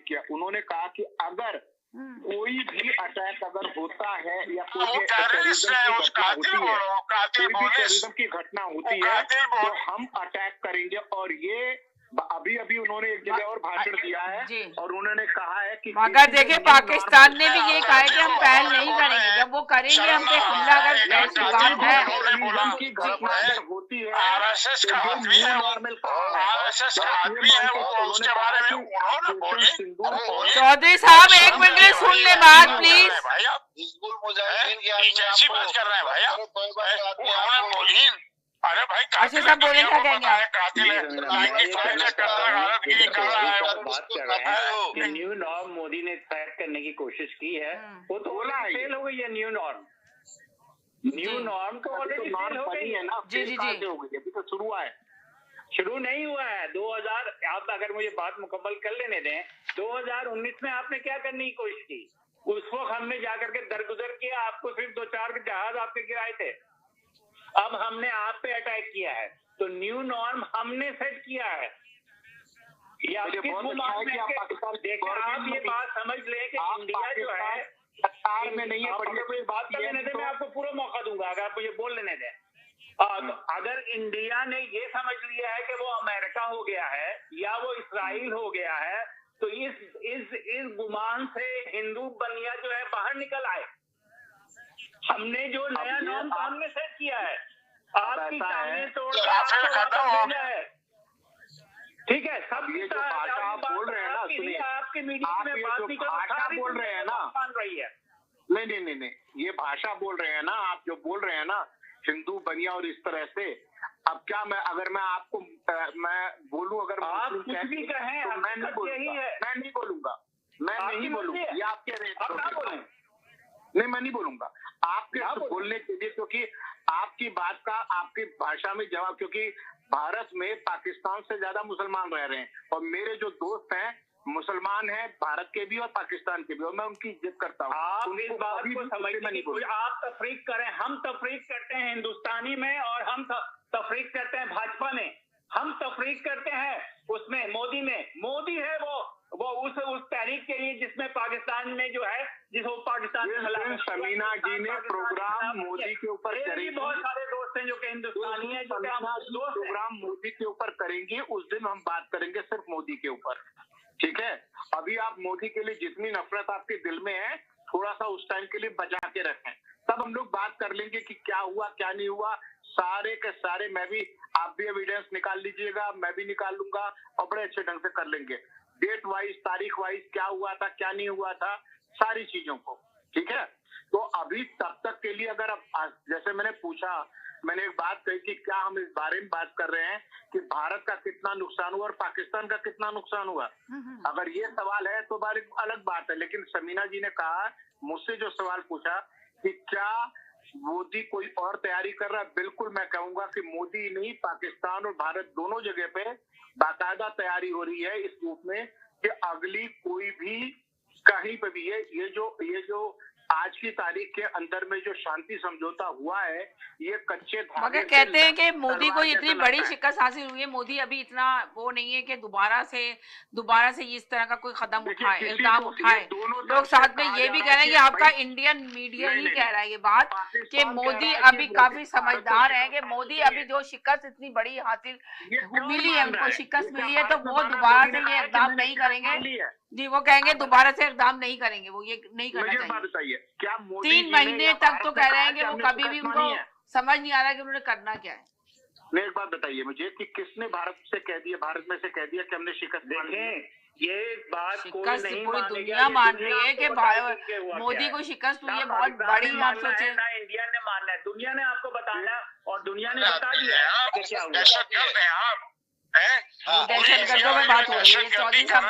किया। उन्होंने कहा कि अगर कोई भी अटैक अगर होता है या कोई भी टेररिज्म की घटना होती है तो हम अटैक करेंगे। और ये अभी अभी उन्होंने एक जगह और भाषण दिया है और उन्होंने कहा है कि मगर देखिए पाकिस्तान ने भी ये कहा है कि हम पहल नहीं करेंगे, जब वो करेंगे हम पे हमला अगर की घटना होती है आरएसएस का आदमी है, आरएसएस का आदमी है वो, उसके बारे में उन्होंने बोली। चौधरी साहब एक मिनट सुन ले बात प्लीज। हिजबुल मुजाहिदीन की ऐसी बात कर रहे हैं भैया, उन्होंने बोली। अरे भाई अच्छा सब बोले क्या कहेंगे न्यू नॉर्म मोदी ने सेट करने की कोशिश की है, वो तो फेल हो गई है। न्यू नॉर्म तो ऑलरेडी फेल हो गई है ना। जी जी जी हो गई, अभी तो शुरू हुआ है। शुरू नहीं हुआ है। 2000 आप अगर मुझे बात मुकम्मल कर लेने दें, 2019 में आपने क्या करने की कोशिश की? उस वक्त हमने जाकर के दरगुजर किया, आपको सिर्फ 2-4 जहाज आपके गिराए थे। अब हमने आप पे अटैक किया है, तो न्यू नॉर्म हमने सेट किया है। या आप ये बात समझ लें कि इंडिया जो है सरकार में नहीं है। बात कर लेने दें, मैं आपको पूरा मौका दूंगा अगर आप मुझे बोल लेने दें। अगर इंडिया ने ये समझ लिया है कि वो अमेरिका हो गया है या वो इसराइल हो गया है, तो इस गुमान से हिंदू बनिया जो है बाहर निकल आए। हमने जो नया नॉर्म हमने सेट किया है, आपकी टांगें तोड़कर है। ठीक है, सब ये जो भाषा आप बोल रहे हैं ना, सुनिए, आपके मीडिया में बात नहीं भाषा बोल रहे हैं ना, मान रही है। नहीं, ये भाषा बोल रहे हैं ना, आप जो बोल रहे हैं ना हिंदू बनिया और इस तरह से। अब क्या अगर मैं आपको मैं बोलूं, अगर आप कुछ भी कहें तो मैं नहीं बोलूंगा। ये आपके नहीं, मैं नहीं बोलूंगा आपके बोलने के लिए, क्योंकि आपकी बात का आपकी भाषा में जवाब, क्योंकि भारत में पाकिस्तान से ज्यादा मुसलमान रह रहे हैं और मेरे जो दोस्त हैं मुसलमान हैं, भारत के भी और पाकिस्तान के भी, और मैं उनकी इज्जत करता हूँ। आप इस बात को समझने की कोई आप तफरीक करें, हम तफरीक करते हैं हिंदुस्तानी में और हम तफरीक करते हैं भाजपा में, हम तफरीक करते हैं उसमें मोदी में। मोदी है वो उस तहरीक के लिए जिसमें पाकिस्तान में जो है जिसको पाकिस्तान समीना जी ने प्रोग्राम मोदी के ऊपर करेंगे। बहुत सारे दोस्त हैं जो कि हिंदुस्तानी हैं, जो प्रोग्राम मोदी के ऊपर करेंगे, उस दिन हम बात करेंगे सिर्फ मोदी के ऊपर। ठीक है, अभी आप मोदी के लिए जितनी नफरत आपके दिल में है थोड़ा सा उस टाइम के लिए बचा के रखें, तब हम लोग बात कर लेंगे कि क्या हुआ क्या नहीं हुआ। सारे के सारे आप भी एविडेंस निकाल लीजिएगा, मैं भी निकाल लूंगा और बड़े अच्छे ढंग से कर लेंगे, डेट वाइज तारीख वाइज क्या हुआ था क्या नहीं हुआ था, सारी चीजों को। ठीक है, तो अभी तब तक के लिए अगर जैसे मैंने एक बात कही कि क्या हम इस बारे में बात कर रहे हैं कि भारत का कितना नुकसान हुआ और पाकिस्तान का कितना नुकसान हुआ। अगर ये सवाल है तो बारी अलग बात है, लेकिन समीना जी ने कहा मुझसे जो सवाल पूछा कि क्या मोदी कोई और तैयारी कर रहा है, बिल्कुल मैं कहूंगा कि मोदी नहीं, पाकिस्तान और भारत दोनों जगह पे बाकायदा तैयारी हो रही है इस रूप में कि अगली कोई भी कहीं पे भी ये जो आज की तारीख के अंदर में जो शांति समझौता हुआ है, ये कच्चे धागे। मगर कहते हैं कि मोदी को इतनी बड़ी शिकस्त हासिल हुई है, मोदी अभी इतना वो नहीं है कि दोबारा से इस तरह का कोई कदम उठाए, इल्जाम उठाए। लोग साथ में ये भी कह रहे हैं कि आपका इंडियन मीडिया ही कह रहा है ये बात कि मोदी अभी काफी समझदार है, कि मोदी अभी जो शिकस्त इतनी बड़ी हासिल मिली है, उनको शिकस्त मिली है, तो वो दोबारा से ये इकदाम नहीं करेंगे। जी, वो कहेंगे दोबारा से इकदाम नहीं करेंगे, वो ये नहीं करना चाहिए। क्या 3 महीने तक तो कह रहे हैं कि वो कभी भी उनको समझ नहीं आ रहा कि उन्होंने करना क्या है। एक बात बताइए मुझे कि किसने भारत में से कह दिया कि हमने शिकस्त ये बात शिकस्त पूरी दुनिया मान रही है कि मोदी को शिकस्त हुई है, बहुत बड़ी आप सोचे। इंडिया ने मानना है, दुनिया ने आपको बताना और दुनिया ने बता दिया कि क्या हुआ। दहशतगर्दों में बात हो रही है, चौधरी साहब